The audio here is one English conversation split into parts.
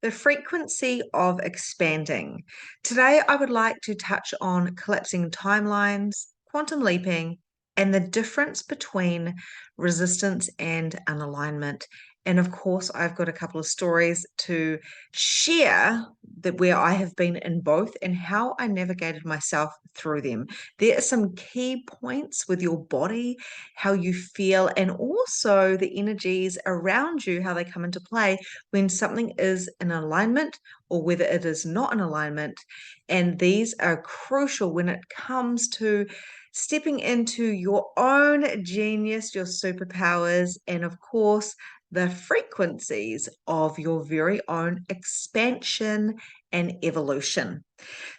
the frequency of expanding. Today, I would like to touch on collapsing timelines, quantum leaping, and the difference between resistance and unalignment. And of course, I've got a couple of stories to share that where I have been in both and how I navigated myself through them. There are some key points with your body, how you feel, and also the energies around you, how they come into play when something is in alignment or whether it is not in alignment. And these are crucial when it comes to stepping into your own genius, your superpowers, and of course, the frequencies of your very own expansion and evolution.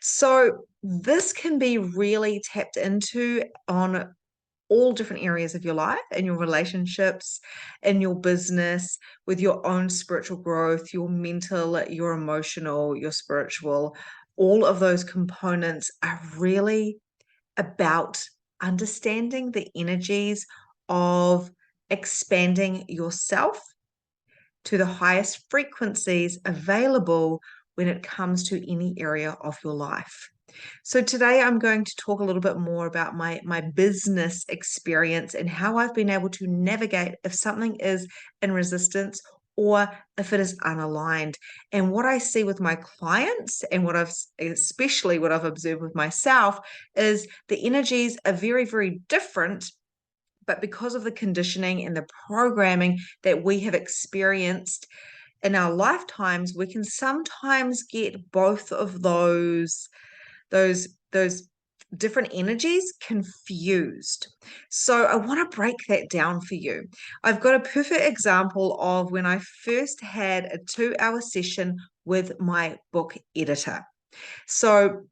So, this can be really tapped into on all different areas of your life and your relationships, in your business, with your own spiritual growth, your mental, your emotional, your spiritual. All of those components are really about understanding the energies of expanding yourself to the highest frequencies available when it comes to any area of your life. So today I'm going to talk a little bit more about my business experience and how I've been able to navigate if something is in resistance or if it is unaligned. And what I see with my clients and especially what I've observed with myself is the energies are very, very different, but because of the conditioning and the programming that we have experienced in our lifetimes, we can sometimes get both of those different energies confused. So I want to break that down for you. I've got a perfect example of when I first had a 2-hour session with my book editor. So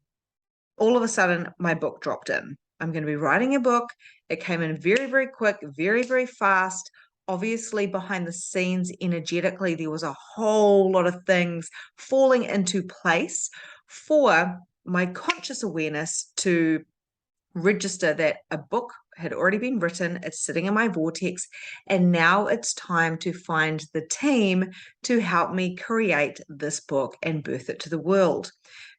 all of a sudden my book dropped in. I'm going to be writing a book. It came in very, very quick, very, very fast. Obviously, behind the scenes, energetically, there was a whole lot of things falling into place for my conscious awareness to register that a book had already been written. It's sitting in my vortex. And now it's time to find the team to help me create this book and birth it to the world.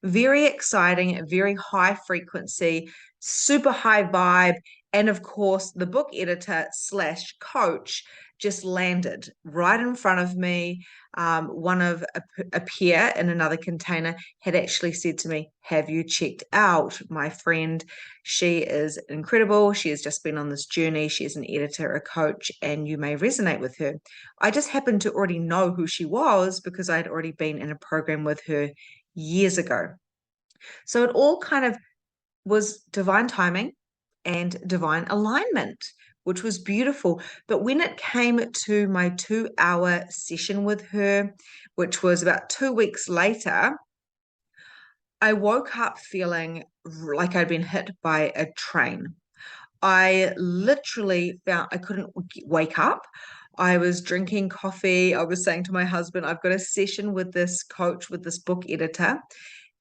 Very exciting, very high frequency, super high vibe. And of course, the book editor slash coach just landed right in front of me. One of a peer in another container had actually said to me, "Have you checked out my friend? She is incredible. She has just been on this journey. She is an editor, a coach, and you may resonate with her." I just happened to already know who she was because I'd already been in a program with her years ago. So it all kind of was divine timing and divine alignment, which was beautiful. But when it came to my 2-hour session with her, which was about 2 weeks later, I woke up feeling like I'd been hit by a train. I literally found I couldn't wake up. I was drinking coffee. I was saying to my husband, I've got a session with this coach, with this book editor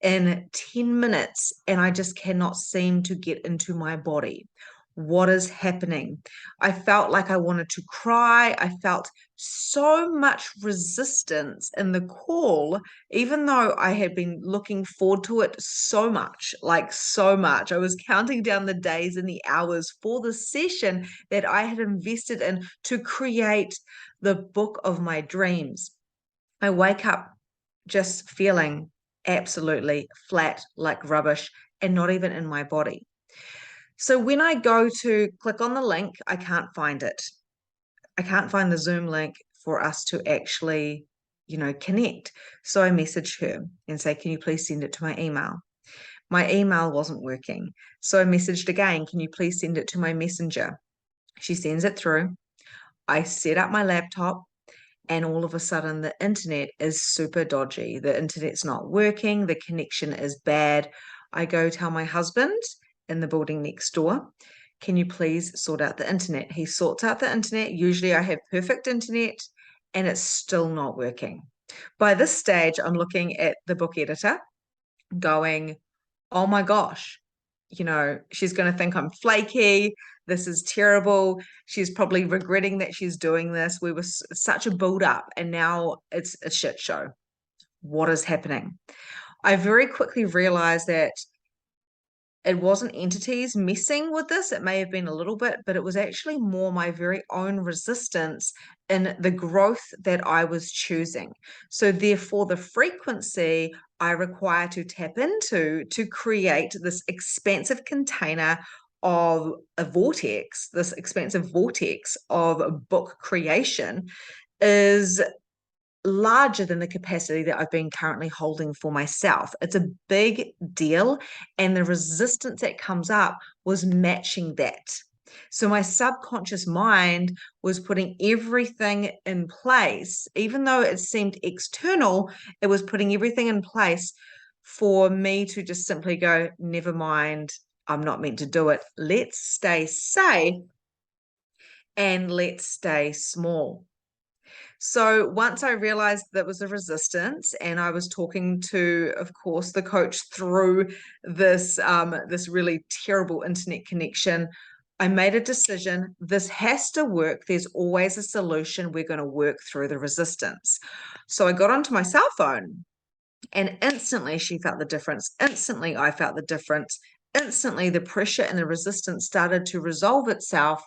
in 10 minutes, and I just cannot seem to get into my body. What is happening? I felt like I wanted to cry. I felt so much resistance in the call, even though I had been looking forward to it so much, like so much. I was counting down the days and the hours for the session that I had invested in to create the book of my dreams. I wake up just feeling absolutely flat, like rubbish, and not even in my body. So when I go to click on the link, I can't find it. I can't find the Zoom link for us to actually, connect. So I message her and say, "Can you please send it to my email?" My email wasn't working. So I messaged again, "Can you please send it to my messenger?" She sends it through. I set up my laptop, and all of a sudden the internet is super dodgy. The internet's not working. The connection is bad. I go tell my husband in the building next door, "Can you please sort out the internet?" He sorts out the internet. Usually I have perfect internet and it's still not working. By this stage, I'm looking at the book editor going, "Oh my gosh, she's going to think I'm flaky. This is terrible. She's probably regretting that she's doing this. We were such a build up and now it's a shit show." what is happening? I very quickly realized that it wasn't entities messing with this. It may have been a little bit, but it was actually more my very own resistance in the growth that I was choosing. So therefore, the frequency I require to tap into to create this expansive container of a vortex, this expansive vortex of book creation is larger than the capacity that I've been currently holding for myself. It's a big deal. And the resistance that comes up was matching that. So my subconscious mind was putting everything in place, even though it seemed external, it was putting everything in place for me to just simply go, never mind, I'm not meant to do it. Let's stay safe and let's stay small. So once I realized that was a resistance, and I was talking to, of course, the coach through this really terrible internet connection, I made a decision. This has to work. There's always a solution. We're going to work through the resistance. So I got onto my cell phone, and instantly she felt the difference. Instantly I felt the difference. Instantly the pressure and the resistance started to resolve itself,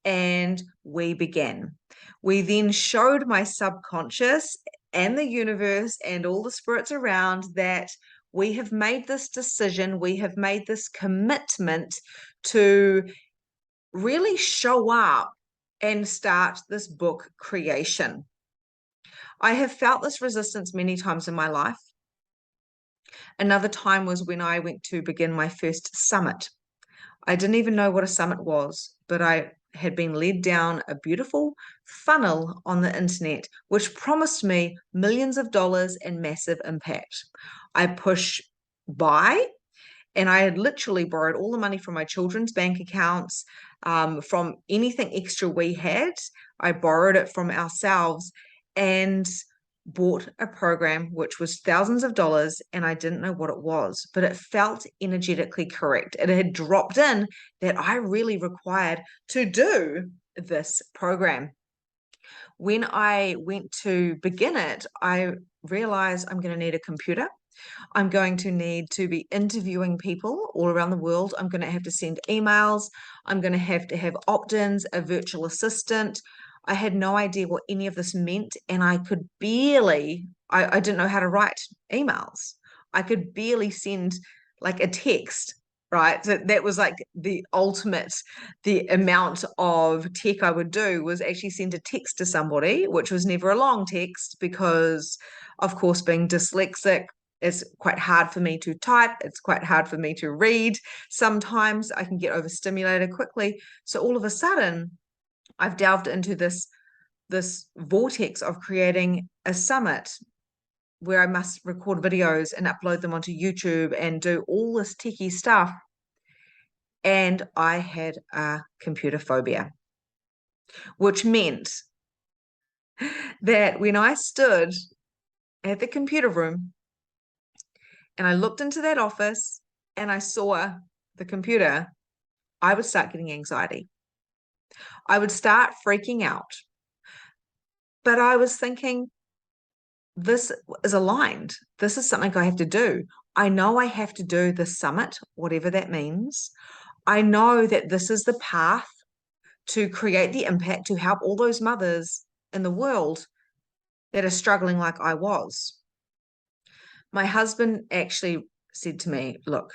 and we began. We then showed my subconscious and the universe and all the spirits around that we have made this decision, we have made this commitment to really show up and start this book creation. I have felt this resistance many times in my life. Another time was when I went to begin my first summit. I didn't even know what a summit was, but I had been led down a beautiful funnel on the internet, which promised me millions of dollars and massive impact. I push buy, and I had literally borrowed all the money from my children's bank accounts, from anything extra we had. I borrowed it from ourselves and bought a program which was thousands of dollars, and I didn't know what it was, but it felt energetically correct. It had dropped in that I really required to do this program. When I went to begin it, I realized I'm going to need a computer. I'm going to need to be interviewing people all around the world. I'm going to have to send emails. I'm going to have opt-ins, a virtual assistant. I had no idea what any of this meant, and I could barely, I didn't know how to write emails. I could barely send like a text, right? So that was like the ultimate, the amount of tech I would do was actually send a text to somebody, which was never a long text because, of course, being dyslexic, it's quite hard for me to type. It's quite hard for me to read. Sometimes I can get overstimulated quickly. So all of a sudden, I've delved into this vortex of creating a summit where I must record videos and upload them onto YouTube and do all this techie stuff. And I had a computer phobia, which meant that when I stood at the computer room and I looked into that office and I saw the computer, I would start getting anxiety. I would start freaking out. But I was thinking, this is aligned. This is something I have to do. I know I have to do the summit, whatever that means. I know that this is the path to create the impact to help all those mothers in the world that are struggling like I was. My husband actually said to me, look,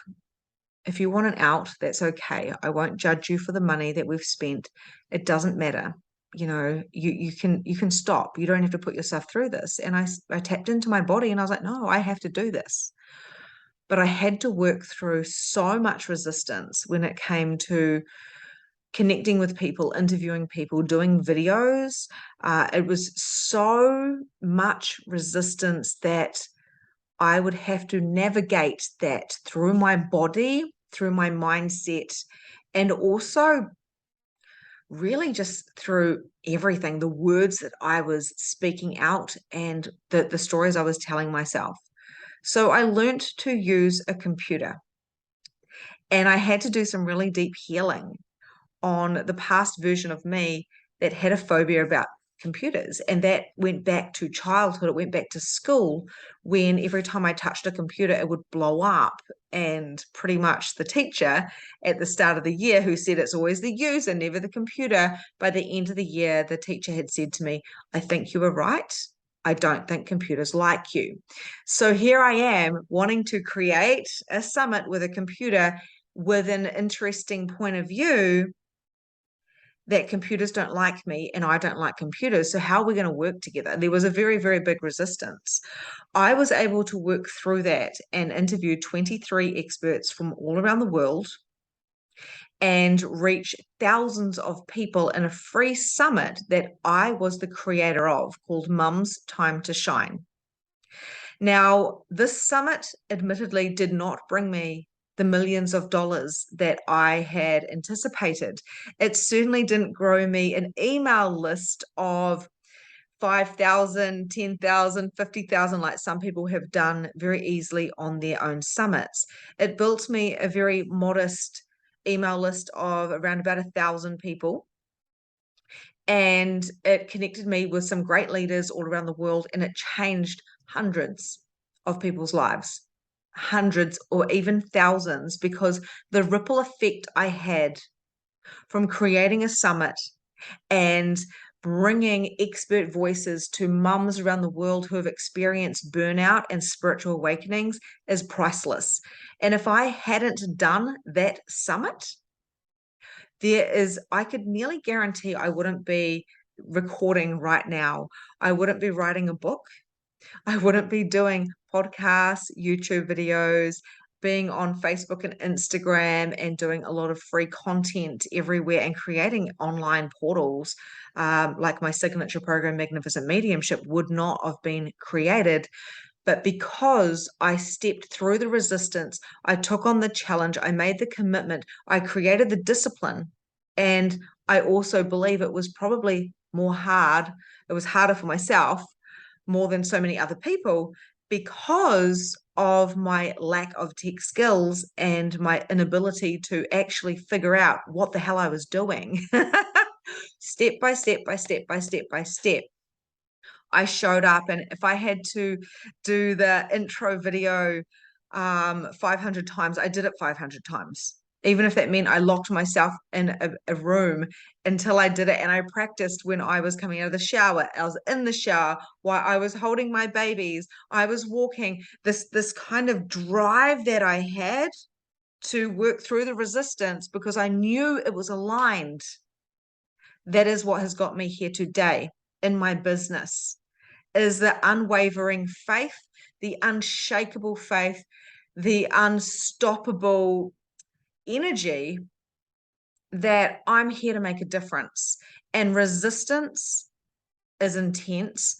if you want an out, that's okay. I won't judge you for the money that we've spent. It doesn't matter. You know, you can stop. You don't have to put yourself through this. And I tapped into my body and I was like, no, I have to do this. But I had to work through so much resistance when it came to connecting with people, interviewing people, doing videos. It was so much resistance that I would have to navigate that through my body, through my mindset, and also really just through everything, the words that I was speaking out and the stories I was telling myself. So I learned to use a computer, and I had to do some really deep healing on the past version of me that had a phobia about computers. And that went back to childhood. It went back to school, when every time I touched a computer, it would blow up. And pretty much the teacher at the start of the year, who said it's always the user, never the computer, by the end of the year, the teacher had said to me, I think you were right. I don't think computers like you. So here I am wanting to create a summit with a computer with an interesting point of view that computers don't like me and I don't like computers. So how are we going to work together? There was a very, very big resistance. I was able to work through that and interview 23 experts from all around the world and reach thousands of people in a free summit that I was the creator of, called Mum's Time to Shine. Now, this summit admittedly did not bring me the millions of dollars that I had anticipated. It certainly didn't grow me an email list of 5,000, 10,000, 50,000, like some people have done very easily on their own summits. It built me a very modest email list of around about 1,000 people. And it connected me with some great leaders all around the world, and it changed hundreds of people's lives, hundreds or even thousands, because the ripple effect I had from creating a summit and bringing expert voices to mums around the world who have experienced burnout and spiritual awakenings is priceless. And if I hadn't done that summit, I could nearly guarantee I wouldn't be recording right now. I wouldn't be writing a book. I wouldn't be doing podcasts, YouTube videos, being on Facebook and Instagram, and doing a lot of free content everywhere, and creating online portals like my signature program, Magnificent Mediumship, would not have been created. But because I stepped through the resistance, I took on the challenge, I made the commitment, I created the discipline, and I also believe it was probably more hard. It was harder for myself more than so many other people, because of my lack of tech skills and my inability to actually figure out what the hell I was doing. Step by step by step by step by step, I showed up. And if I had to do the intro video 500 times, I did it 500 times. Even if that meant I locked myself in a room until I did it. And I practiced when I was coming out of the shower. I was in the shower while I was holding my babies. I was walking. This kind of drive that I had to work through the resistance, because I knew it was aligned. That is what has got me here today in my business, is the unwavering faith, the unshakable faith, the unstoppable energy that I'm here to make a difference. And resistance is intense,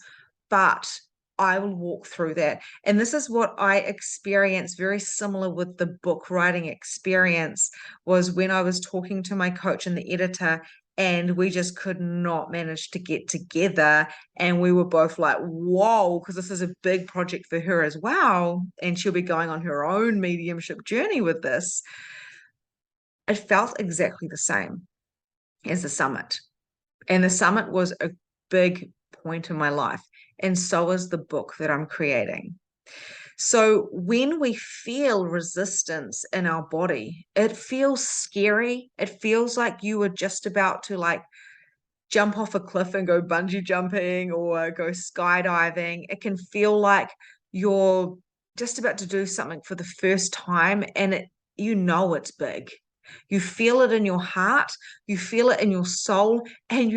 but I will walk through that. And this is what I experienced, very similar with the book writing experience, was when I was talking to my coach and the editor, and we just could not manage to get together. And we were both like, whoa, because this is a big project for her as well. And she'll be going on her own mediumship journey with this. It felt exactly the same as the summit. And the summit was a big point in my life. And so is the book that I'm creating. So when we feel resistance in our body, it feels scary. It feels like you were just about to like jump off a cliff and go bungee jumping or go skydiving. It can feel like you're just about to do something for the first time, and it's big. You feel it in your heart, you feel it in your soul, and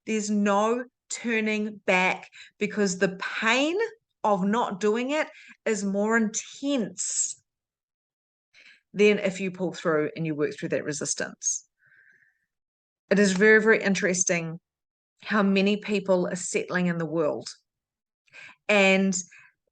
there's no turning back, because the pain of not doing it is more intense than if you pull through and you work through that resistance. It is very, very interesting how many people are settling in the world, and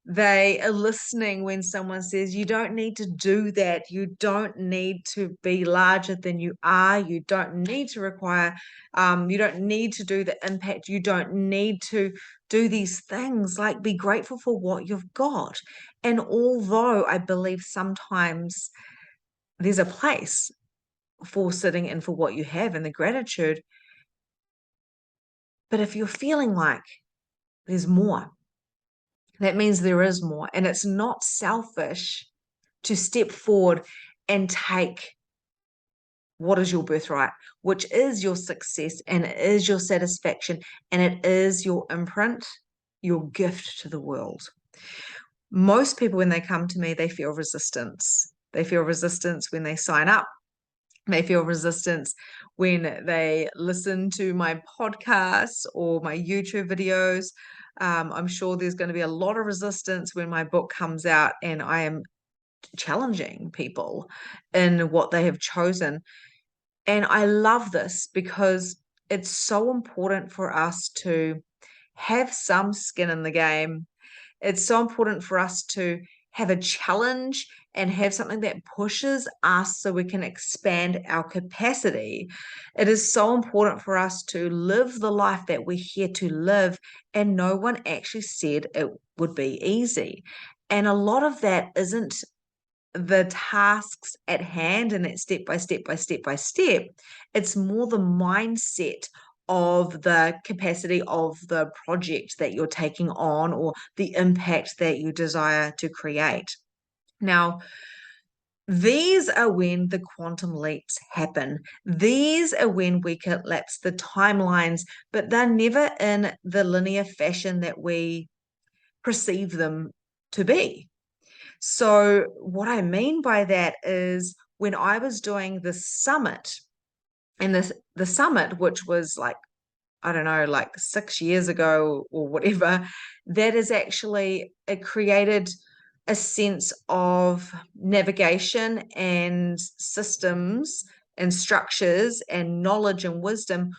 they are listening when someone says, you don't need to do that. You don't need to be larger than you are. You don't need to require, you don't need to do the impact. You don't need to do these things. Like, be grateful for what you've got. And although I believe sometimes there's a place for sitting in for what you have and the gratitude, But if you're feeling like there's more, that means there is more. And it's not selfish to step forward and take what is your birthright, which is your success and it is your satisfaction and it is your imprint, your gift to the world. Most people, when they come to me, they feel resistance. They feel resistance when they sign up. They feel resistance when they listen to my podcasts or my YouTube videos. I'm sure there's going to be a lot of resistance when my book comes out and I am challenging people in what they have chosen. And I love this because it's so important for us to have some skin in the game. It's so important for us to have a challenge and have something that pushes us so we can expand our capacity. It is so important for us to live the life that we're here to live, and no one actually said it would be easy. And a lot of that isn't the tasks at hand and it's step by step by step by step. It's more the mindset of the capacity of the project that you're taking on or the impact that you desire to create. Now, these are when the quantum leaps happen. These are when we collapse the timelines, but they're never in the linear fashion that we perceive them to be. So, what I mean by that is when I was doing the summit, and the summit, which was like, I don't know, like 6 years ago or whatever, that is actually, it created a sense of navigation and systems and structures and knowledge and wisdom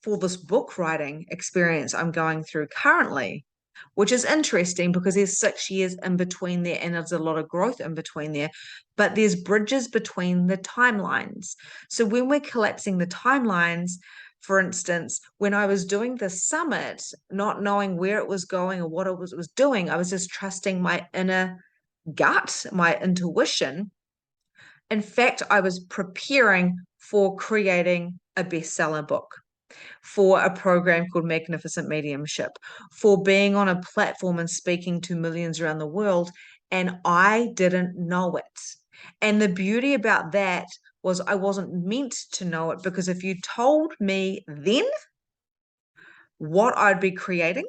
for this book writing experience I'm going through currently, which is interesting because there's 6 years in between there and there's a lot of growth in between there, but there's bridges between the timelines. So when we're collapsing the timelines, for instance, when I was doing the summit, not knowing where it was going or what it was doing, I was just trusting my inner gut, my intuition. In fact, I was preparing for creating a bestseller book, for a program called Magnificent Mediumship, for being on a platform and speaking to millions around the world. And I didn't know it. And the beauty about that was I wasn't meant to know it, because if you told me then what I'd be creating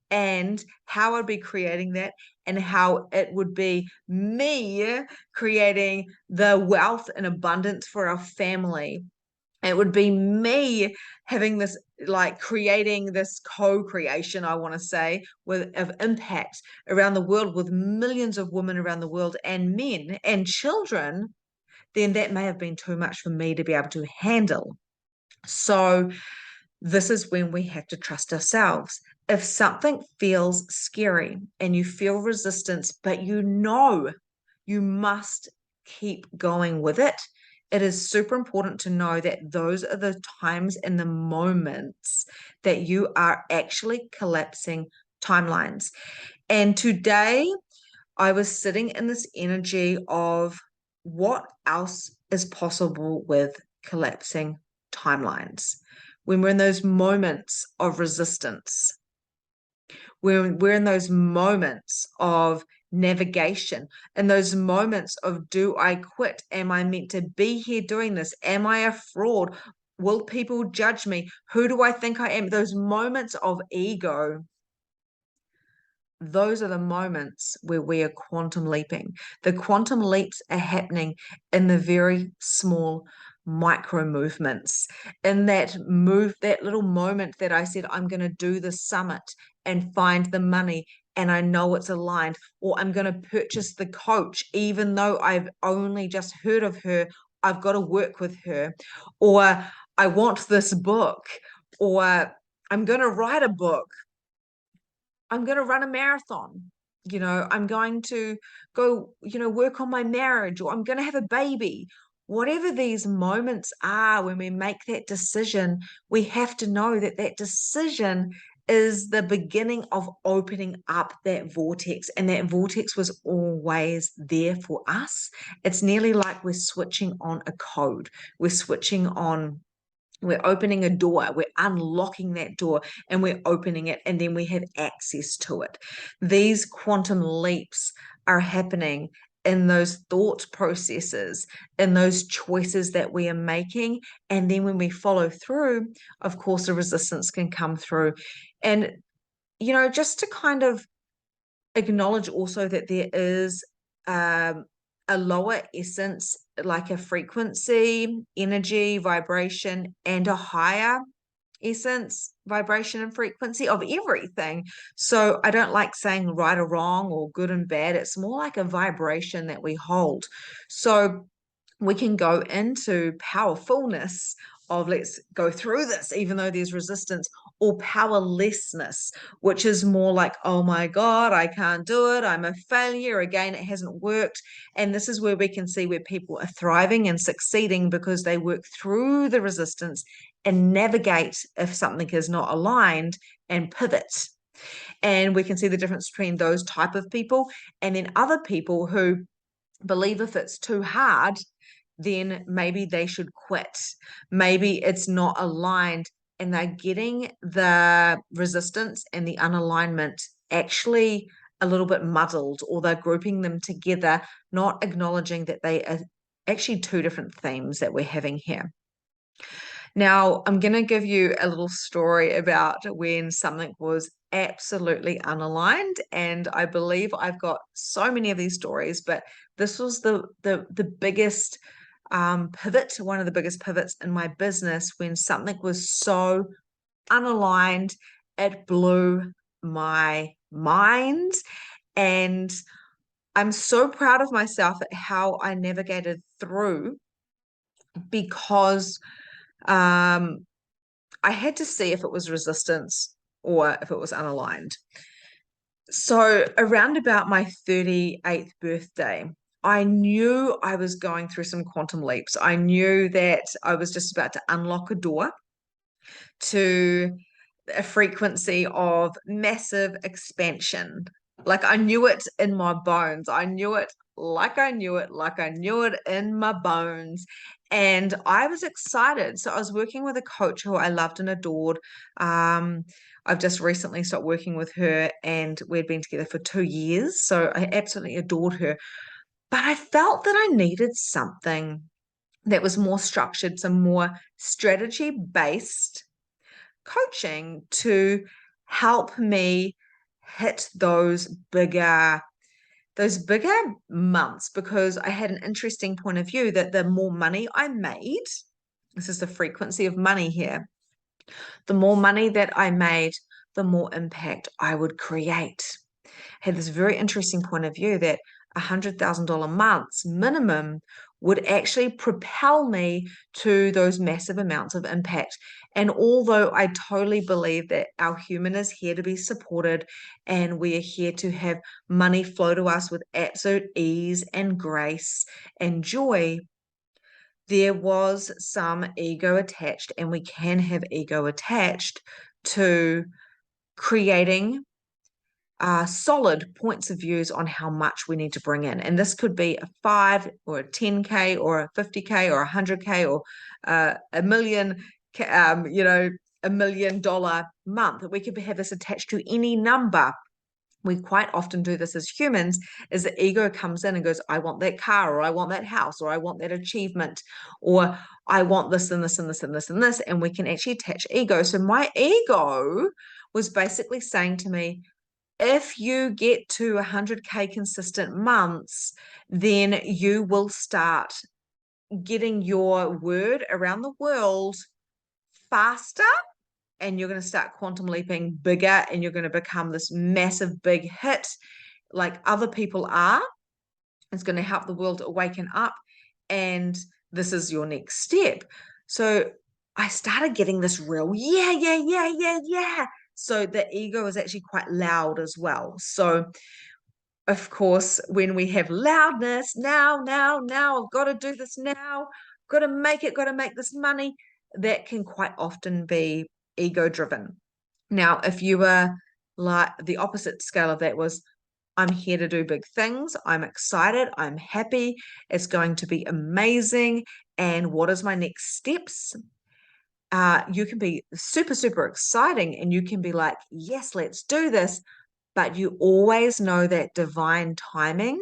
and how I'd be creating that and how it would be me creating the wealth and abundance for our family, it would be me having this, like creating this co-creation, I want to say, with of impact around the world with millions of women around the world and men and children, then that may have been too much for me to be able to handle. So this is when we have to trust ourselves. If something feels scary and you feel resistance, but you know you must keep going with it, it is super important to know that those are the times and the moments that you are actually collapsing timelines. And today I was sitting in this energy of what else is possible with collapsing timelines. When we're in those moments of resistance, we're in those moments of navigation, in those moments of, do I quit? Am I meant to be here doing this? Am I a fraud? Will people judge me? Who do I think I am? Those moments of ego, those are the moments where we are quantum leaping. The quantum leaps are happening in the very small micro movements. In that little moment that I said, I'm going to do the summit and find the money and I know it's aligned, or I'm going to purchase the coach, even though I've only just heard of her, I've got to work with her, or I want this book, or I'm going to write a book, I'm going to run a marathon. I'm going to go, work on my marriage, or I'm going to have a baby. Whatever these moments are, when we make that decision, we have to know that that decision is the beginning of opening up that vortex. And that vortex was always there for us. It's nearly like we're switching on a code. We're switching on We're opening a door, we're unlocking that door and we're opening it, and then we have access to it. These quantum leaps are happening in those thought processes, in those choices that we are making. And then when we follow through, of course, the resistance can come through. And, just to kind of acknowledge also that there is a lower essence, like a frequency, energy, vibration, and a higher essence, vibration, and frequency of everything. So I don't like saying right or wrong or good and bad. It's more like a vibration that we hold. So we can go into powerfulness of let's go through this, even though there's resistance, or powerlessness, which is more like, oh my God, I can't do it. I'm a failure. Again, it hasn't worked. And this is where we can see where people are thriving and succeeding because they work through the resistance and navigate if something is not aligned and pivot. And we can see the difference between those type of people and then other people who believe if it's too hard, then maybe they should quit. Maybe it's not aligned and they're getting the resistance and the unalignment actually a little bit muddled, or they're grouping them together, not acknowledging that they are actually two different themes that we're having here. Now, I'm going to give you a little story about when something was absolutely unaligned, and I believe I've got so many of these stories, but this was the biggest pivot, one of the biggest pivots in my business when something was so unaligned, it blew my mind. And I'm so proud of myself at how I navigated through, because um, I had to see if it was resistance or if it was unaligned. So around about my 38th birthday, I knew I was going through some quantum leaps. I knew that I was just about to unlock a door to a frequency of massive expansion. Like I knew it in my bones. I knew it like I knew it, like I knew it in my bones. And I was excited. So I was working with a coach who I loved and adored. I've just recently stopped working with her, and we'd been together for 2 years. So I absolutely adored her. But I felt that I needed something that was more structured, some more strategy based coaching to help me hit those bigger months, because I had an interesting point of view that the more money I made, this is the frequency of money here, the more money that I made, the more impact I would create. I had this very interesting point of view that $100,000 months minimum would actually propel me to those massive amounts of impact. And although I totally believe that our human is here to be supported and we are here to have money flow to us with absolute ease and grace and joy, there was some ego attached, and we can have ego attached to creating solid points of views on how much we need to bring in. And this could be a 5 or a 10K or a 50K or 100K or a million, $1 million month. We could have this attached to any number. We quite often do this as humans, is the ego comes in and goes, I want that car, or I want that house, or I want that achievement, or I want this and this and this and this and this. And we can actually attach ego. So my ego was basically saying to me, if you get to 100K consistent months, then you will start getting your word around the world faster, and you're going to start quantum leaping bigger, and you're going to become this massive big hit like other people are. It's going to help the world awaken up, and this is your next step. So I started getting this real, yeah, yeah, yeah, yeah, yeah. So the ego is actually quite loud as well. So of course, when we have loudness, now, I've got to do this now, got to make it, got to make this money, that can quite often be ego driven. Now, if you were like the opposite scale of that was, I'm here to do big things, I'm excited, I'm happy, it's going to be amazing, and what is my next steps? you can be super, super exciting and you can be like, yes, let's do this. But you always know that divine timing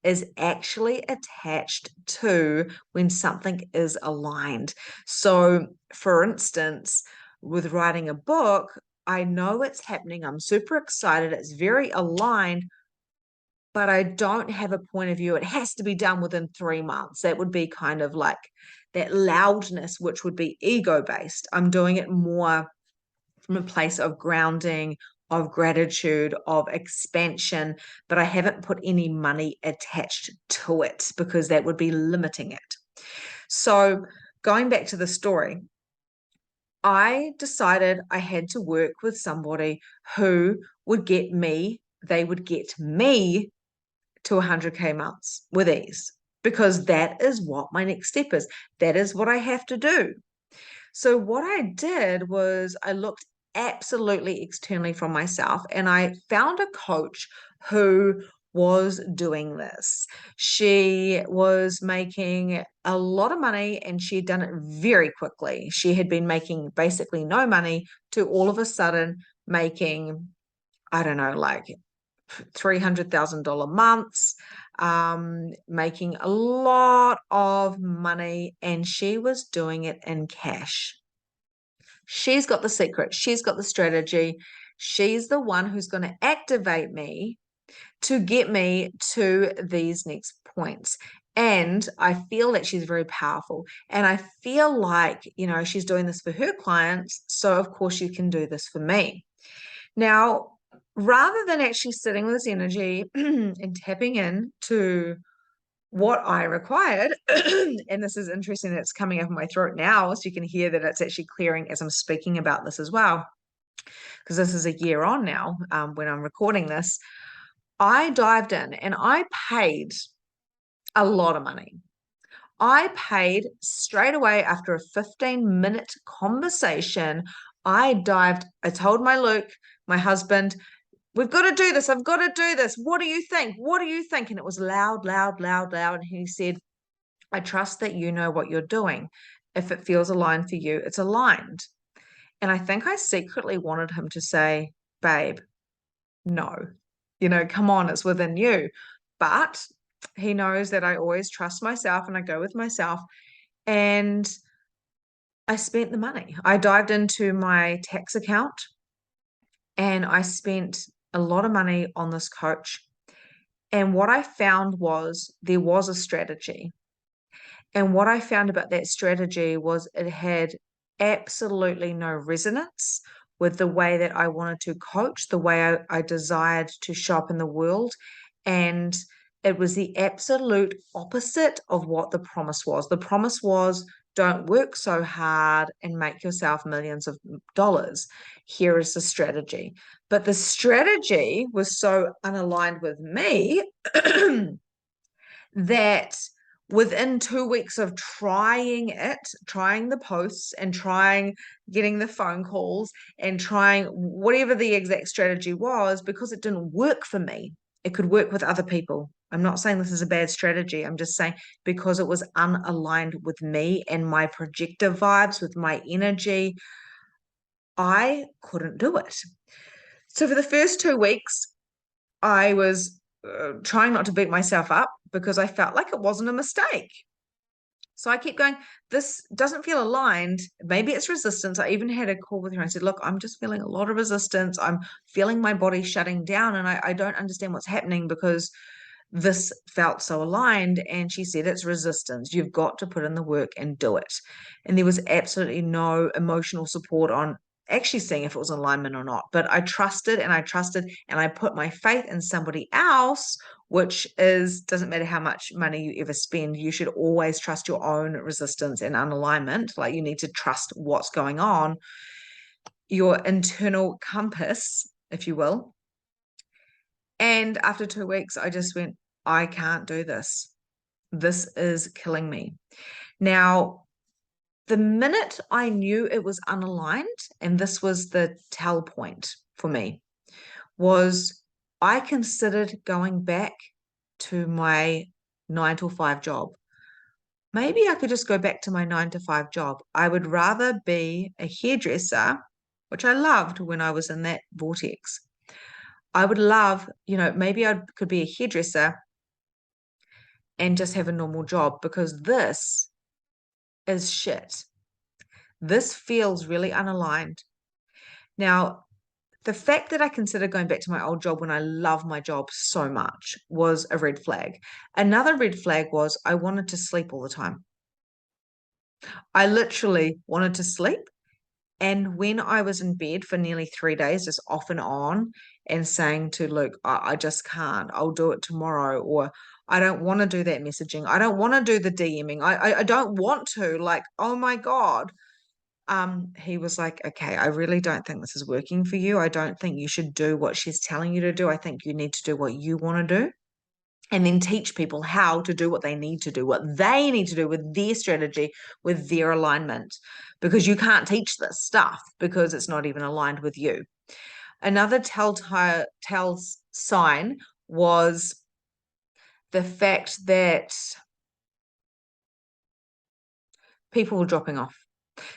is actually attached to when something is aligned. So, for instance, with writing a book, I know it's happening. I'm super excited. It's very aligned, but I don't have a point of view. It has to be done within 3 months. That would be kind of like that loudness, which would be ego based. I'm doing it more from a place of grounding, of gratitude, of expansion, but I haven't put any money attached to it because that would be limiting it. So, going back to the story, I decided I had to work with somebody who would get me, they would get me to 100K months with ease because that is what my next step is. That is what I have to do. So what I did was I looked absolutely externally from myself and I found a coach who was doing this. She was making a lot of money and she had done it very quickly. She had been making basically no money to all of a sudden making, I don't know, like $300,000 months, making a lot of money, and she was doing it in cash. She's got the secret. She's got the strategy. She's the one who's going to activate me to get me to these next points. And I feel that she's very powerful. And I feel like, she's doing this for her clients. So, of course, she can do this for me. Now, rather than actually sitting with this energy and tapping in to what I required, and this is interesting that it's coming up in my throat now, so you can hear that it's actually clearing as I'm speaking about this as well, because this is a year on now when I'm recording this. I dived in and I paid a lot of money. I paid straight away after a 15-minute conversation. I told my husband, we've got to do this. I've got to do this. What do you think? What do you think? And it was loud, loud, loud, loud. And he said, I trust that you know what you're doing. If it feels aligned for you, it's aligned. And I think I secretly wanted him to say, babe, no, come on, it's within you. But he knows that I always trust myself and I go with myself. And I spent the money. I dived into my tax account and I spent a lot of money on this coach. And what I found was there was a strategy. And what I found about that strategy was it had absolutely no resonance with the way that I wanted to coach, the way I desired to shop in the world. And it was the absolute opposite of what the promise was. The promise was don't work so hard and make yourself millions of dollars. Here is the strategy. But the strategy was so unaligned with me that within 2 weeks of trying the posts and trying getting the phone calls and trying whatever the exact strategy was, because it didn't work for me, it could work with other people. I'm not saying this is a bad strategy. I'm just saying because it was unaligned with me and my projector vibes, with my energy, I couldn't do it. So for the first 2 weeks, I was trying not to beat myself up because I felt like it wasn't a mistake. So I keep going, this doesn't feel aligned. Maybe it's resistance. I even had a call with her. I said, look, I'm just feeling a lot of resistance. I'm feeling my body shutting down and I don't understand what's happening because this felt so aligned. And she said, it's resistance. You've got to put in the work and do it. And there was absolutely no emotional support on actually seeing if it was alignment or not. But I trusted and I put my faith in somebody else, which doesn't matter how much money you ever spend, you should always trust your own resistance and unalignment. Like you need to trust what's going on, your internal compass, if you will. And after 2 weeks, I just went, I can't do this. This is killing me. Now, the minute I knew it was unaligned, and this was the tell point for me, was I considered going back to my 9 to 5 job. maybe I could just go back to my 9 to 5 job. I would rather be a hairdresser, which I loved when I was in that vortex. I would love, maybe I could be a hairdresser and just have a normal job because this is shit. This feels really unaligned. Now, the fact that I considered going back to my old job when I love my job so much was a red flag. Another red flag was I wanted to sleep all the time. I literally wanted to sleep. And when I was in bed for nearly 3 days, just off and on, and saying to Luke, I just can't, I'll do it tomorrow, or I don't want to do that messaging. I don't want to do the DMing. I don't want to. Like, oh my God. He was like, okay, I really don't think this is working for you. I don't think you should do what she's telling you to do. I think you need to do what you want to do and then teach people how to do what they need to do, what they need to do with their strategy, with their alignment, because you can't teach this stuff because it's not even aligned with you. Another telltale sign was the fact that people were dropping off.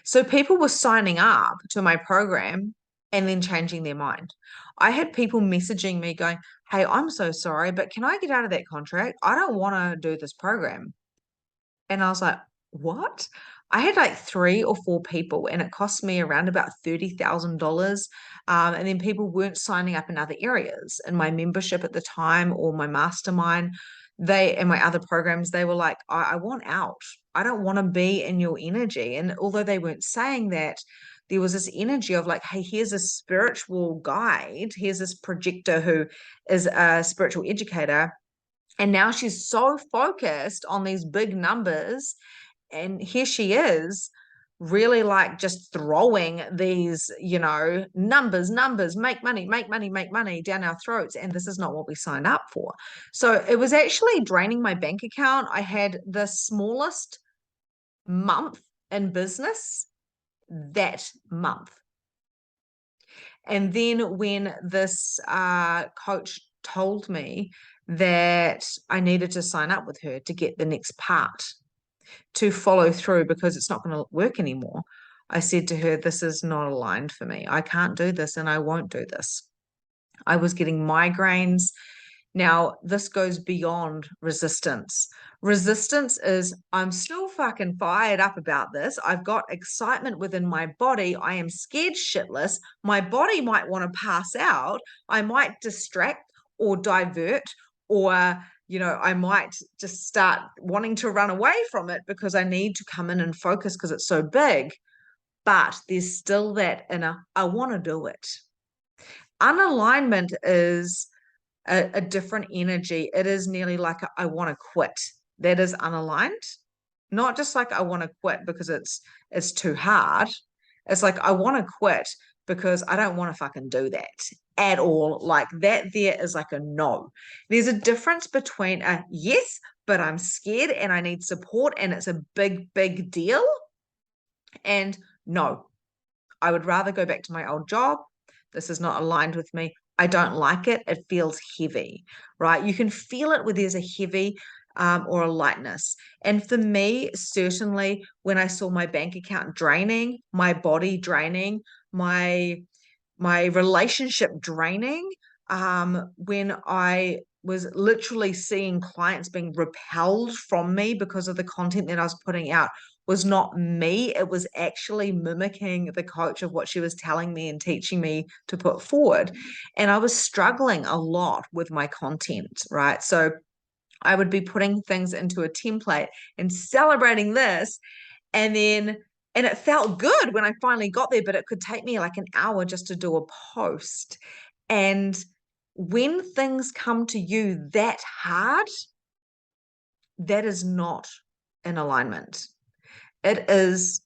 So people were signing up to my program and then changing their mind. I had people messaging me going, hey, I'm so sorry, but can I get out of that contract? I don't want to do this program. And I was like, what? I had like 3 or 4 people, and it cost me around about $30,000. And then people weren't signing up in other areas. In my membership at the time or my mastermind, they and my other programs, they were like, I want out. I don't want to be in your energy. And although they weren't saying that, there was this energy of like, hey, here's a spiritual guide, here's this projector who is a spiritual educator, and now she's so focused on these big numbers. And here she is, really like just throwing these, numbers, make money, make money down our throats. And this is not what we signed up for. So it was actually draining my bank account. I had the smallest month in business that month. And then when this coach told me that I needed to sign up with her to get the next part to follow through because it's not going to work anymore, I said to her, this is not aligned for me. I can't do this and I won't do this. I was getting migraines. Now, this goes beyond resistance. Resistance is I'm still fucking fired up about this. I've got excitement within my body. I am scared shitless. My body might want to pass out. I might distract or divert, or, I might just start wanting to run away from it because I need to come in and focus because it's so big. But there's still that inner, I want to do it. Unalignment is a different energy. It is nearly like I want to quit. That is unaligned. Not just like I want to quit because it's too hard. It's like I want to quit because I don't want to fucking do that at all. Like that there is like a no. There's a difference between a yes, but I'm scared and I need support and it's a big, big deal. And no, I would rather go back to my old job. This is not aligned with me. I don't like it. It feels heavy, right? You can feel it where there's a heavy or a lightness. And for me, certainly when I saw my bank account draining, my body draining, my relationship draining, when I was literally seeing clients being repelled from me because of the content that I was putting out was not me. It was actually mimicking the coach of what she was telling me and teaching me to put forward. And I was struggling a lot with my content, right? So I would be putting things into a template and celebrating this. And it felt good when I finally got there, but it could take me like an hour just to do a post. And when things come to you that hard, that is not in alignment. It is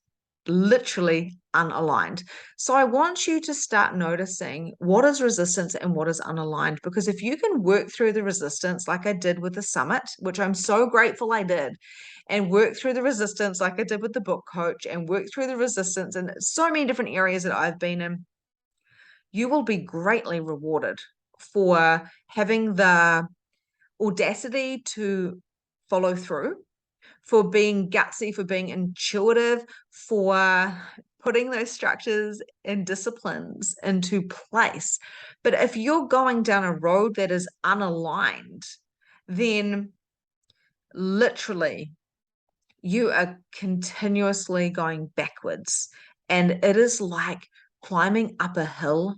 literally unaligned. So I want you to start noticing what is resistance and what is unaligned. Because if you can work through the resistance like I did with the summit, which I'm so grateful I did, and work through the resistance like I did with the book coach, and work through the resistance in so many different areas that I've been in, you will be greatly rewarded for having the audacity to follow through, for being gutsy, for being intuitive, for putting those structures and disciplines into place. But if you're going down a road that is unaligned, then literally you are continuously going backwards. And it is like climbing up a hill,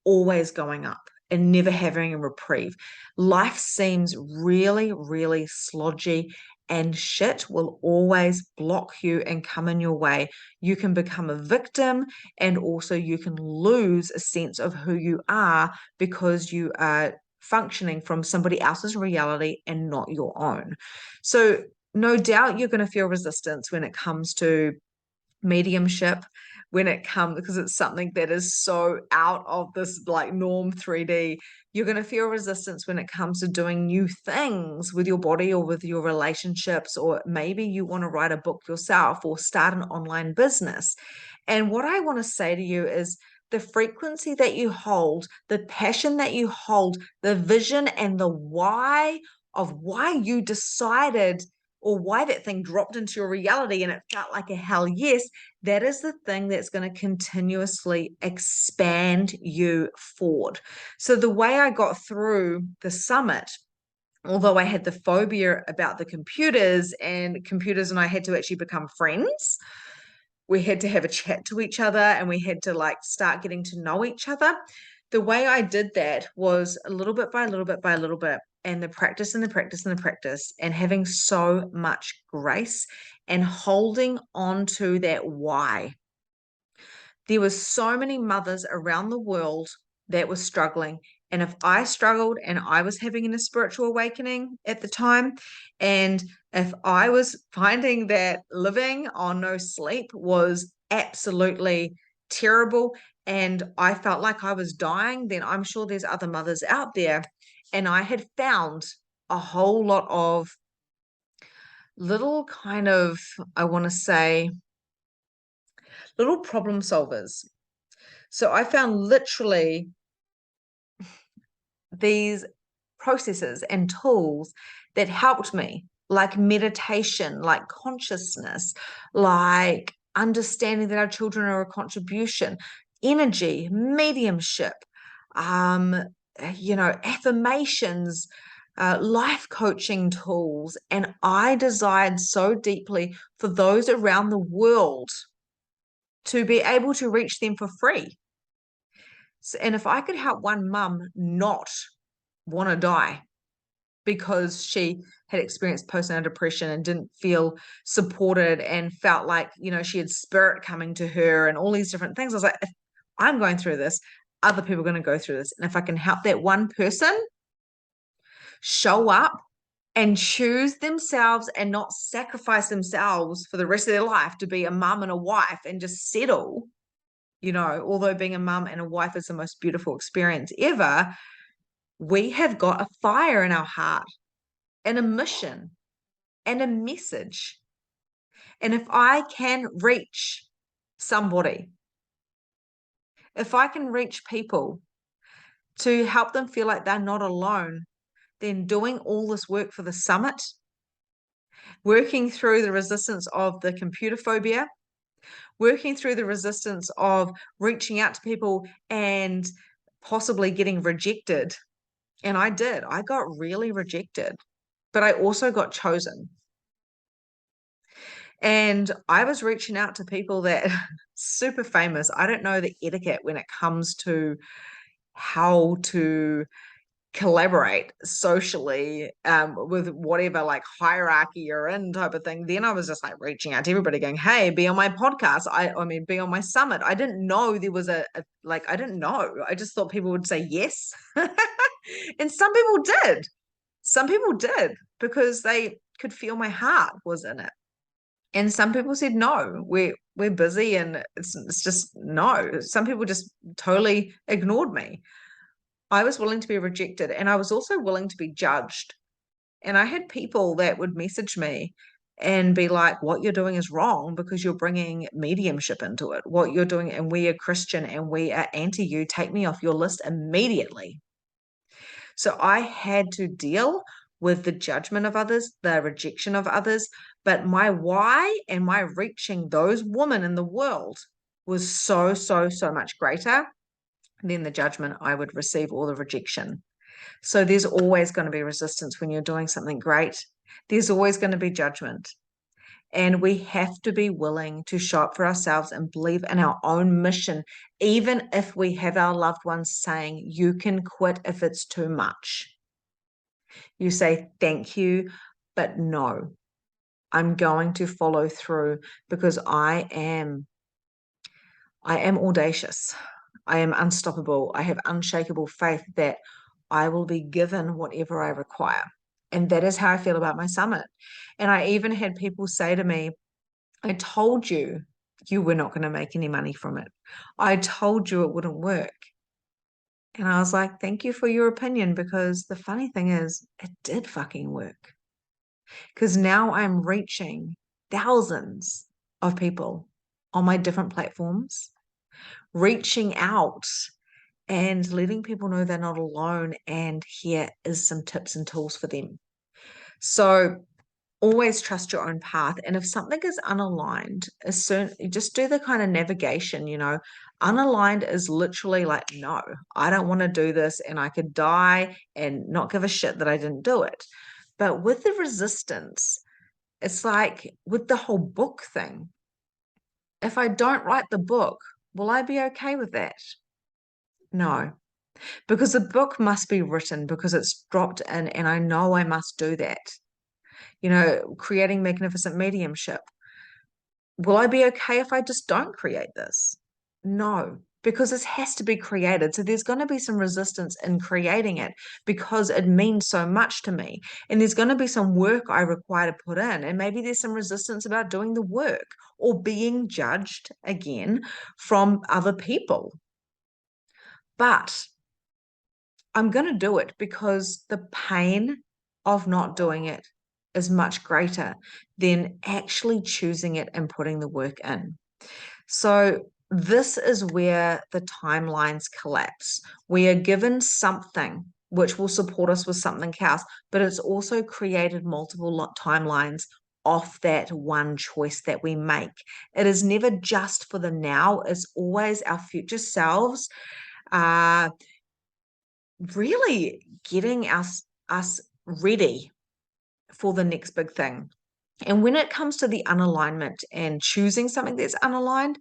always going up and never having a reprieve. Life seems really, really slodgy, and shit will always block you and come in your way. You can become a victim, and also you can lose a sense of who you are because you are functioning from somebody else's reality and not your own. So, no doubt you're going to feel resistance when it comes to mediumship, when it comes, because it's something that is so out of this like norm 3D. You're going to feel resistance when it comes to doing new things with your body or with your relationships, or maybe you want to write a book yourself or start an online business. And what I want to say to you is the frequency that you hold, the passion that you hold, the vision and the why of why you decided, or why that thing dropped into your reality and it felt like a hell yes, that is the thing that's going to continuously expand you forward. So the way I got through the summit, although I had the phobia about the computers, and computers and I had to actually become friends, we had to have a chat to each other and we had to like start getting to know each other. The way I did that was a little bit by a little bit by a little bit, and the practice and the practice and the practice, and having so much grace and holding on to that why. There were so many mothers around the world that were struggling. And if I struggled and I was having a spiritual awakening at the time, and if I was finding that living on no sleep was absolutely terrible and I felt like I was dying, then I'm sure there's other mothers out there. And I had found a whole lot of little kind of, I want to say, little problem solvers. So I found literally these processes and tools that helped me, like meditation, like consciousness, like understanding that our children are a contribution, energy, mediumship, um, affirmations, life coaching tools. And I desired so deeply for those around the world to be able to reach them for free. So, and if I could help one mum not want to die because she had experienced postnatal depression and didn't feel supported and felt like, she had spirit coming to her and all these different things, I was like, if I'm going through this, other people are going to go through this. And if I can help that one person show up and choose themselves and not sacrifice themselves for the rest of their life to be a mum and a wife and just settle, although being a mum and a wife is the most beautiful experience ever, we have got a fire in our heart and a mission and a message. And if I can reach somebody, if I can reach people to help them feel like they're not alone, then doing all this work for the summit, working through the resistance of the computer phobia, working through the resistance of reaching out to people and possibly getting rejected. And I did. I got really rejected, but I also got chosen. And I was reaching out to people that super famous. I don't know the etiquette when it comes to how to collaborate socially with whatever like hierarchy you're in type of thing. Then I was just like reaching out to everybody going, hey, be on my podcast. I mean, be on my summit. I didn't know there was I didn't know. I just thought people would say yes. And some people did. Some people did because they could feel my heart was in it. And some people said no, we're busy and it's just no. Some people just totally ignored me. I was willing to be rejected, and I was also willing to be judged. And I had people that would message me and be like, what you're doing is wrong because you're bringing mediumship into it. What you're doing, and we are Christian and we are anti you, take me off your list immediately. So I had to deal with the judgment of others, the rejection of others. But my why and my reaching those women in the world was so, so, so much greater than the judgment I would receive or the rejection. So there's always going to be resistance when you're doing something great. There's always going to be judgment. And we have to be willing to show up for ourselves and believe in our own mission, even if we have our loved ones saying, you can quit if it's too much. You say, thank you, but no, I'm going to follow through because I am audacious. I am unstoppable. I have unshakable faith that I will be given whatever I require. And that is how I feel about my summit. And I even had people say to me, I told you you were not going to make any money from it. I told you it wouldn't work. And I was like, thank you for your opinion, because the funny thing is, it did fucking work. Because now I'm reaching thousands of people on my different platforms, reaching out and letting people know they're not alone. And here is some tips and tools for them. So always trust your own path. And if something is unaligned, just do the kind of navigation, unaligned is literally like, no, I don't want to do this, and I could die and not give a shit that I didn't do it. But with the resistance, it's like with the whole book thing. If I don't write the book, will I be okay with that? No, because the book must be written because it's dropped in, and I know I must do that. Creating magnificent mediumship. Will I be okay if I just don't create this? No, because this has to be created. So there's going to be some resistance in creating it because it means so much to me. And there's going to be some work I require to put in. And maybe there's some resistance about doing the work or being judged again from other people. But I'm going to do it because the pain of not doing it is much greater than actually choosing it and putting the work in. So this is where the timelines collapse. We are given something which will support us with something else, but it's also created multiple timelines off that one choice that we make. It is never just for the now, it's always our future selves really getting us ready for the next big thing. And when it comes to the unalignment and choosing something that's unaligned,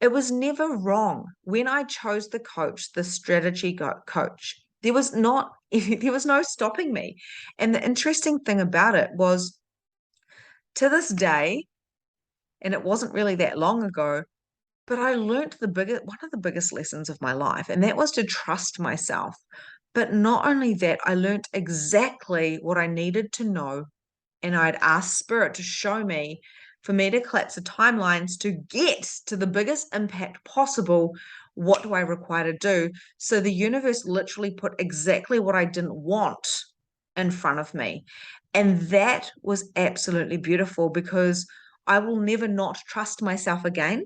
it was never wrong. When I chose the coach, the strategy coach, there was no stopping me. And the interesting thing about it was, to this day, and it wasn't really that long ago, but I learned one of the biggest lessons of my life, and that was to trust myself. But not only that, I learned exactly what I needed to know, and I'd ask Spirit to show me, for me to collapse the timelines to get to the biggest impact possible. What do I require to do? So the universe literally put exactly what I didn't want in front of me. And that was absolutely beautiful, because I will never not trust myself again.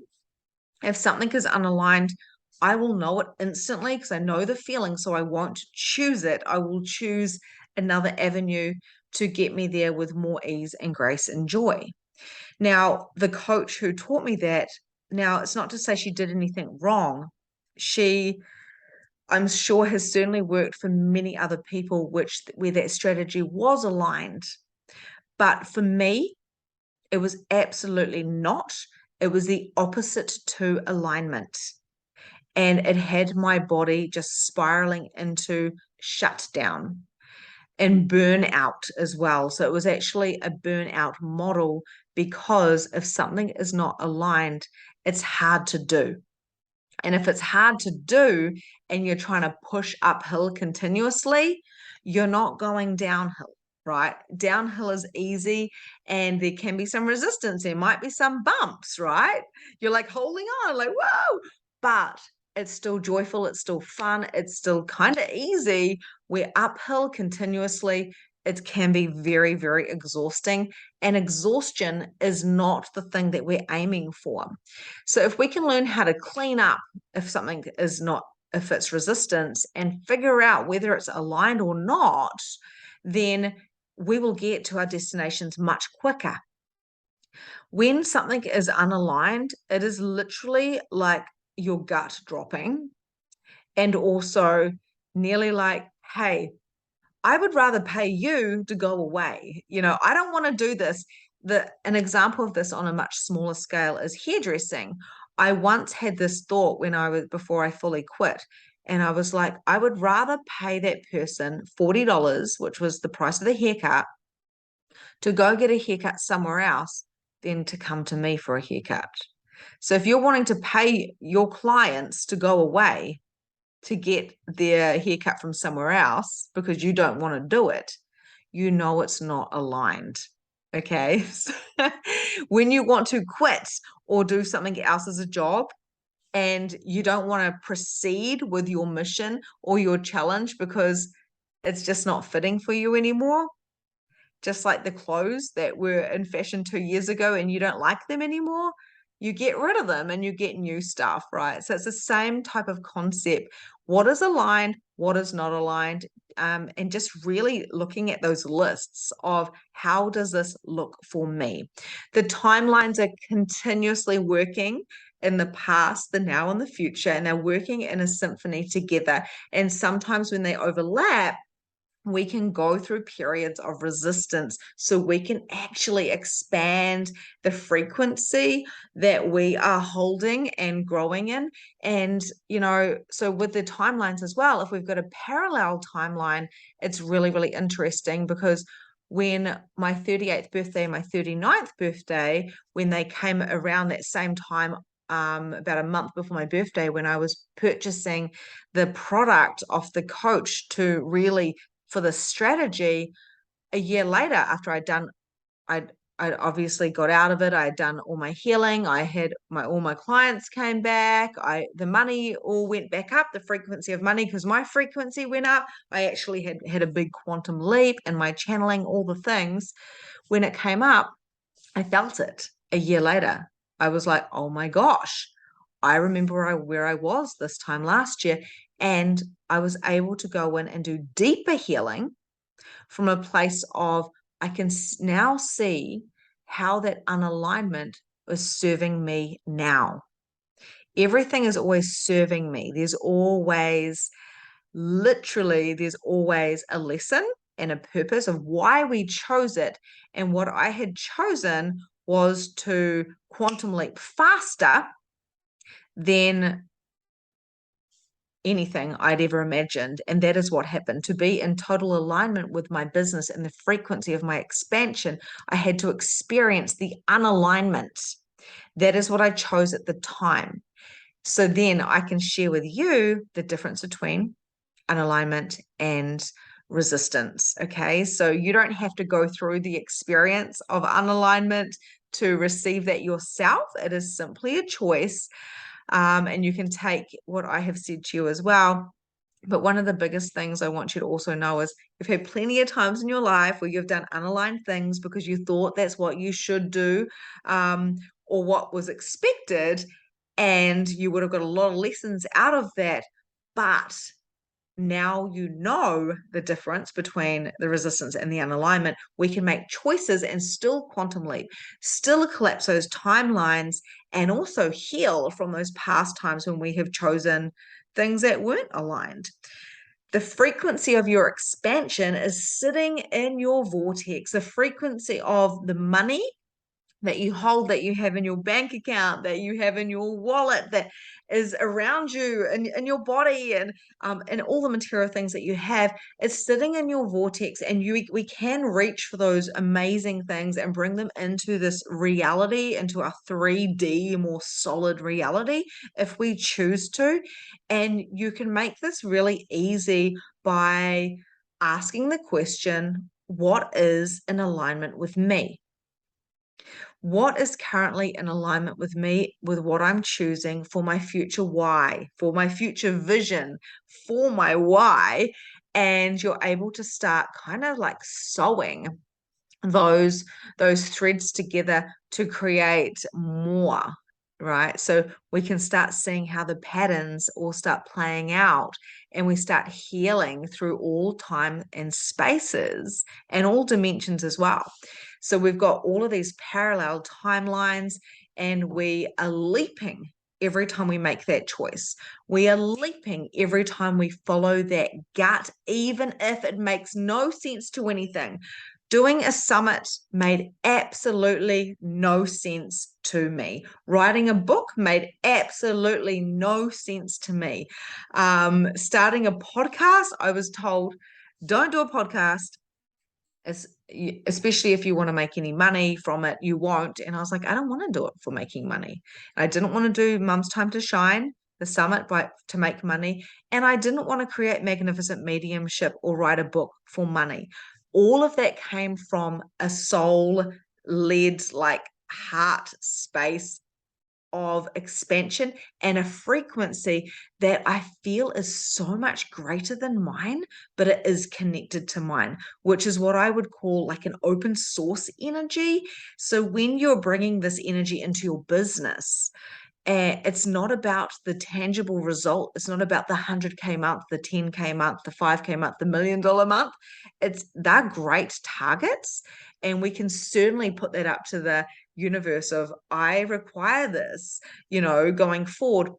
If something is unaligned, I will know it instantly because I know the feeling. So I won't choose it. I will choose another avenue to get me there with more ease and grace and joy. Now, the coach who taught me that, now it's not to say she did anything wrong. She, I'm sure, has certainly worked for many other people where that strategy was aligned. But for me, it was absolutely not. It was the opposite to alignment. And it had my body just spiraling into shutdown and burnout as well. So it was actually a burnout model, because if something is not aligned, it's hard to do. And if it's hard to do and you're trying to push uphill continuously, you're not going downhill, right? Downhill is easy, and there can be some resistance. There might be some bumps, right? You're like holding on, like, whoa, but it's still joyful. It's still fun. It's still kind of easy. We're uphill continuously. It can be very, very exhausting. And exhaustion is not the thing that we're aiming for. So if we can learn how to clean up if something is not, if it's resistance, and figure out whether it's aligned or not, then we will get to our destinations much quicker. When something is unaligned, it is literally like your gut dropping, and also nearly like, hey, I would rather pay you to go away. I don't want to do this. An example of this on a much smaller scale is hairdressing. I once had this thought before I fully quit. And I was like, I would rather pay that person $40, which was the price of the haircut, to go get a haircut somewhere else than to come to me for a haircut. So if you're wanting to pay your clients to go away to get their haircut from somewhere else because you don't want to do it, it's not aligned. Okay. So when you want to quit or do something else as a job and you don't want to proceed with your mission or your challenge because it's just not fitting for you anymore, just like the clothes that were in fashion 2 years ago and you don't like them anymore, you get rid of them and you get new stuff, right? So it's the same type of concept. What is aligned? What is not aligned? And just really looking at those lists of how does this look for me? The timelines are continuously working in the past, the now, and the future, and they're working in a symphony together. And sometimes when they overlap, we can go through periods of resistance so we can actually expand the frequency that we are holding and growing in. And, so with the timelines as well, if we've got a parallel timeline, it's really, really interesting because when my 38th birthday and my 39th birthday, when they came around that same time, about a month before my birthday, when I was purchasing the product off the coach to really for the strategy, a year later after I obviously got out of it. I had done all my healing. All my clients came back. The money all went back up, the frequency of money, because my frequency went up. I actually had a big quantum leap in my channeling, all the things. When it came up, I felt it a year later. I was like, oh my gosh, I remember where I was this time last year. And I was able to go in and do deeper healing from a place of I can now see how that unalignment is serving me now. Everything is always serving me. There's always a lesson and a purpose of why we chose it. And what I had chosen was to quantum leap faster than anything I'd ever imagined. And that is what happened. To be in total alignment with my business and the frequency of my expansion, I had to experience the unalignment. That is what I chose at the time. So then I can share with you the difference between unalignment and resistance. Okay. So you don't have to go through the experience of unalignment to receive that yourself. It is simply a choice. And you can take what I have said to you as well. But one of the biggest things I want you to also know is you've had plenty of times in your life where you've done unaligned things because you thought that's what you should do, or what was expected, and you would have got a lot of lessons out of that. But now you know the difference between the resistance and the unalignment. We can make choices and still quantum leap, still collapse those timelines, and also heal from those past times when we have chosen things that weren't aligned. The frequency of your expansion is sitting in your vortex. The frequency of the money that you hold, that you have in your bank account, that you have in your wallet, that is around you and in your body, and all the material things that you have, it's sitting in your vortex. And we can reach for those amazing things and bring them into this reality, into a 3D, more solid reality, if we choose to. And you can make this really easy by asking the question, what is in alignment with me? What is currently in alignment with me, with what I'm choosing for my future why, for my future vision, for my why? And you're able to start kind of like sewing those threads together to create more. right? So we can start seeing how the patterns all start playing out, and we start healing through all time and spaces and all dimensions as well. So we've got all of these parallel timelines, and we are leaping every time we make that choice. We are leaping every time we follow that gut, even if it makes no sense to anything. Doing a summit made absolutely no sense to me. Writing a book made absolutely no sense to me. Starting a podcast, I was told, don't do a podcast, especially if you want to make any money from it, you won't. And I was like, I don't want to do it for making money. I didn't want to do Mum's Time to Shine, the summit, to make money. And I didn't want to create magnificent mediumship or write a book for money. All of that came from a soul led, like heart space of expansion and a frequency that I feel is so much greater than mine, but it is connected to mine, which is what I would call like an open source energy. So when you're bringing this energy into your business, it's not about the tangible result. It's not about the 100K month, the 10K month, the 5K month, the $1 million month. They're great targets. And we can certainly put that up to the universe of, I require this, going forward.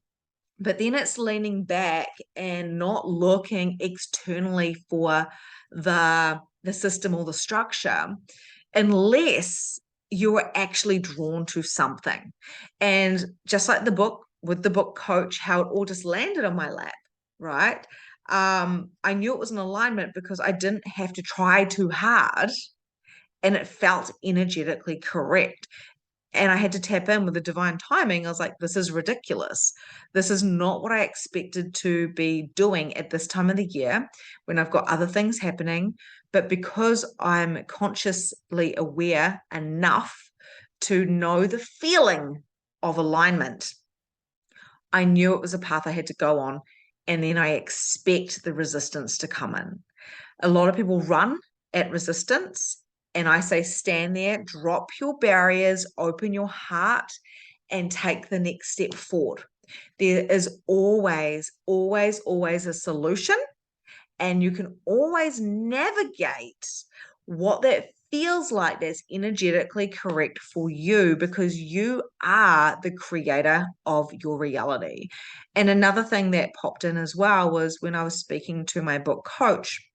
But then it's leaning back and not looking externally for the system or the structure, unless you're actually drawn to something. And just like the book, with the book coach, how it all just landed on my lap, right? I knew it was an alignment because I didn't have to try too hard, and it felt energetically correct. And I had to tap in with the divine timing. I was like, this is ridiculous. This is not what I expected to be doing at this time of the year when I've got other things happening. But because I'm consciously aware enough to know the feeling of alignment, I knew it was a path I had to go on. And then I expect the resistance to come in. A lot of people run at resistance, and I say, stand there, drop your barriers, open your heart, and take the next step forward. There is always, always, always a solution, and you can always navigate what that feels like that's energetically correct for you, because you are the creator of your reality. And another thing that popped in as well was when I was speaking to my book coach,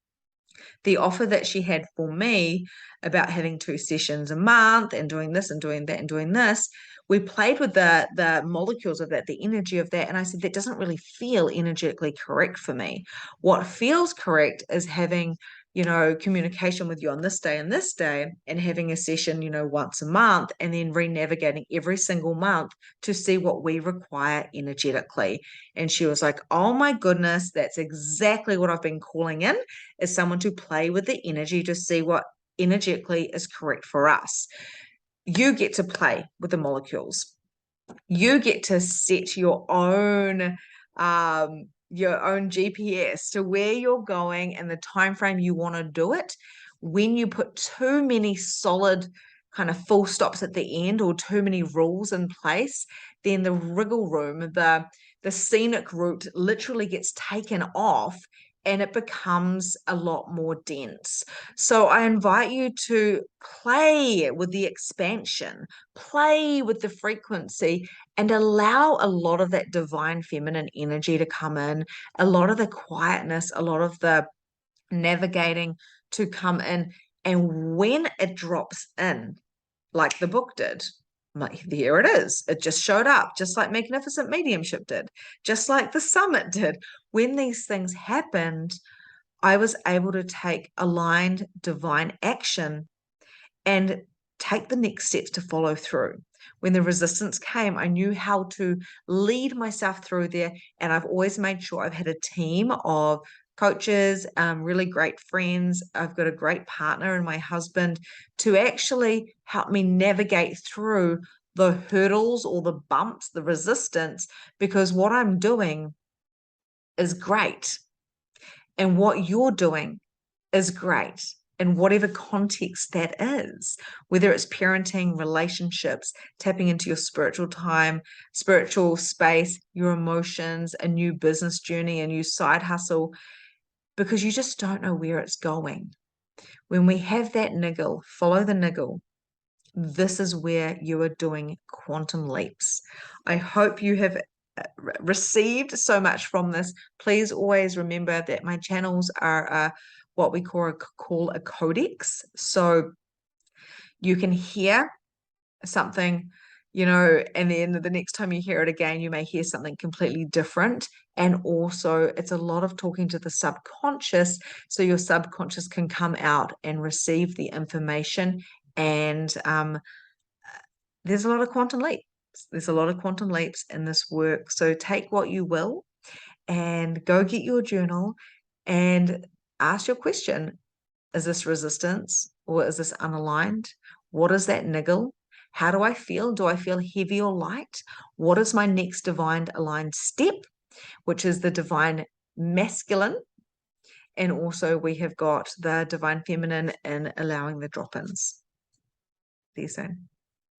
the offer that she had for me about having 2 sessions a month and doing this and doing that and doing this, we played with the molecules of that, the energy of that. And I said, that doesn't really feel energetically correct for me. What feels correct is having, communication with you on this day and having a session, once a month, and then re-navigating every single month to see what we require energetically. And she was like, oh my goodness, that's exactly what I've been calling in, is someone to play with the energy to see what energetically is correct for us. You get to play with the molecules. You get to set your own GPS to where you're going and the time frame you want to do it. When you put too many solid kind of full stops at the end or too many rules in place, then the wriggle room, the scenic route literally gets taken off, and it becomes a lot more dense. So I invite you to play with the expansion, play with the frequency, and allow a lot of that divine feminine energy to come in, a lot of the quietness, a lot of the navigating to come in. And when it drops in, like the book did, like, here it is. It just showed up, just like Magnificent Mediumship did, just like the summit did. When these things happened, I was able to take aligned divine action and take the next steps to follow through. When the resistance came, I knew how to lead myself through there. And I've always made sure I've had a team of coaches, really great friends. I've got a great partner and my husband to actually help me navigate through the hurdles or the bumps, the resistance, because what I'm doing is great. And what you're doing is great. in whatever context that is, whether it's parenting, relationships, tapping into your spiritual time, spiritual space, your emotions, a new business journey, a new side hustle, because you just don't know where it's going. When we have that niggle, follow the niggle. This is where you are doing quantum leaps. I hope you have received so much from this. Please always remember that my channels are what we call a codex. So you can hear something, and then the next time you hear it again, you may hear something completely different. And also, it's a lot of talking to the subconscious, so your subconscious can come out and receive the information. And there's a lot of quantum leaps. There's a lot of quantum leaps in this work. So take what you will and go get your journal and ask your question. Is this resistance or is this unaligned? What is that niggle? How do I feel? Do I feel heavy or light? What is my next divine aligned step, which is the divine masculine? And also we have got the divine feminine in allowing the drop-ins. See you soon.